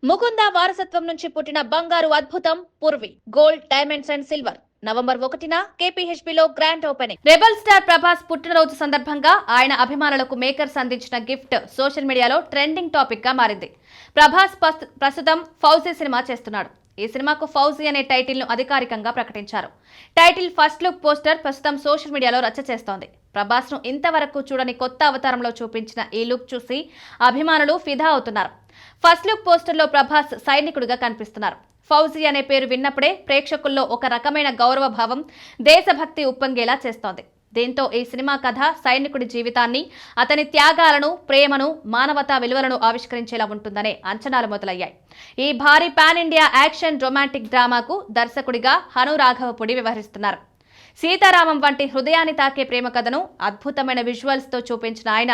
ముకుంద వారసత్వం నుంచి పుట్టిన బంగారు అద్భుతం Purvi gold diamonds and silver November 1న కేపీహెచ్బీలో grand opening. Rebel star Prabhas పుట్టినరోజు సందర్భంగా ఆయన అభిమానులకు మేకర్స్ అందించిన గిఫ్ట్ సోషల్ మీడియాలో ట్రెండింగ్ టాపిక్ గా మారింది. ప్రభాస్ ప్రస్తుతం ఫౌజీ సినిమా చేస్తున్నాడు. ఈ సినిమాకు ఫౌజీ అనే టైటిల్ ను అధికారికంగా ప్రకటించారు. టైటిల్ ఫస్ట్ లుక్ పోస్టర్ ప్రస్తుతం సోషల్ మీడియాలో రచ్చ చేస్తోంది. ప్రభాస్ ను ఇంతవరకు చూడని కొత్త అవతారంలో చూపించిన ఈ లుక్ చూసి అభిమానులు ఫిదా అవుతున్నారు. ఫస్ట్ లుక్ పోస్టర్ లో ప్రభాస్ సైనికుడిగా కనిపిస్తున్నారు. ఫౌజీ అనే పేరు విన్నప్పుడే ప్రేక్షకుల్లో ఒక రకమైన గౌరవ భావం, దేశభక్తి ఉప్పొంగేలా చేస్తోంది. దీంతో ఈ సినిమా కథ సైనికుడి జీవితాన్ని, అతని త్యాగాలను, ప్రేమను, మానవతా విలువలను ఆవిష్కరించేలా ఉంటుందనే అంచనాలు మొదలయ్యాయి. ఈ భారీ పాన్ ఇండియా యాక్షన్ రొమాంటిక్ డ్రామాకు దర్శకుడిగా హను రాఘవపుడి వ్యవహరిస్తున్నారు. సీతారామం వంటి హృదయాన్ని తాకే ప్రేమ కథను అద్భుతమైన విజువల్స్ తో చూపించిన ఆయన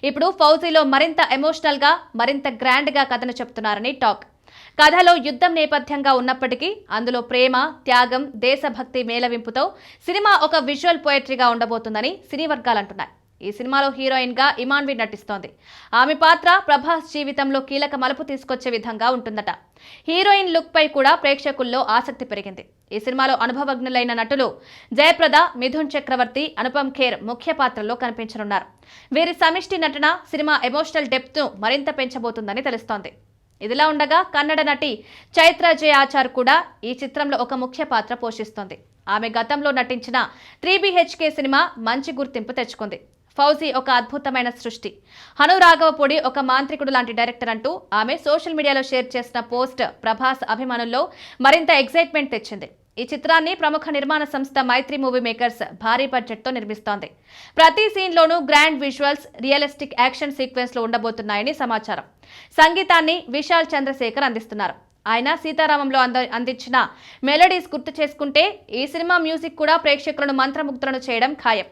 ఇప్పుడు ఫౌజీలో మరింత ఎమోషనల్ గా, మరింత గ్రాండ్ గా కథను చెప్తున్నారని టాక్. కథలో యుద్ధం నేపథ్యంగా ఉన్నప్పటికీ అందులో ప్రేమ, త్యాగం, దేశభక్తి మేళవింపుతో సినిమా ఒక విజువల్ పోయట్రీగా ఉండబోతుందని సినీ వర్గాలంటున్నాయి. ఈ సినిమాలో హీరోయిన్ గా ఇమాన్వి నటిస్తోంది. ఆమె పాత్ర ప్రభాస్ జీవితంలో కీలక మలుపు తీసుకొచ్చే విధంగా ఉంటుందట. హీరోయిన్ లుక్ పై కూడా ప్రేక్షకుల్లో ఆసక్తి పెరిగింది. ఈ సినిమాలో అనుభవజ్ఞులైన నటులు జయప్రద, మిథున్ చక్రవర్తి, అనుపమ్ ఖేర్ ముఖ్య పాత్రల్లో కనిపించనున్నారు. వీరి సమిష్టి నటన సినిమా ఎమోషనల్ డెప్త్ ను మరింత పెంచబోతుందని తెలుస్తోంది. ఇదిలా ఉండగా కన్నడ నటి చైత్ర జయ ఆచార్ కూడా ఈ చిత్రంలో ఒక ముఖ్య పాత్ర పోషిస్తోంది. ఆమె గతంలో నటించిన 3BHK సినిమా మంచి గుర్తింపు తెచ్చుకుంది. ఫౌజీ ఒక అద్భుతమైన సృష్టి. హను రాఘవపుడి ఒక మాంత్రికుడు లాంటి డైరెక్టర్ అంటూ ఆమె సోషల్ మీడియాలో షేర్ చేసిన పోస్ట్ ప్రభాస్ అభిమానుల్లో మరింత ఎక్సైట్మెంట్ తెచ్చింది. ఈ చిత్రాన్ని ప్రముఖ నిర్మాణ సంస్థ మైత్రి మూవీ మేకర్స్ భారీ బడ్జెట్ తో నిర్మిస్తోంది. ప్రతి సీన్ లోనూ grand visuals, realistic action sequence లో ఉండబోతున్నాయని సమాచారం. సంగీతాన్ని విశాల్ చంద్రశేఖర్ అందిస్తున్నారు. ఆయన సీతారామంలో అందించిన మెలోడీస్ గుర్తు చేసుకుంటే ఈ సినిమా మ్యూజిక్ కూడా ప్రేక్షకులను మంత్రముగ్ధులను చేయడం ఖాయం.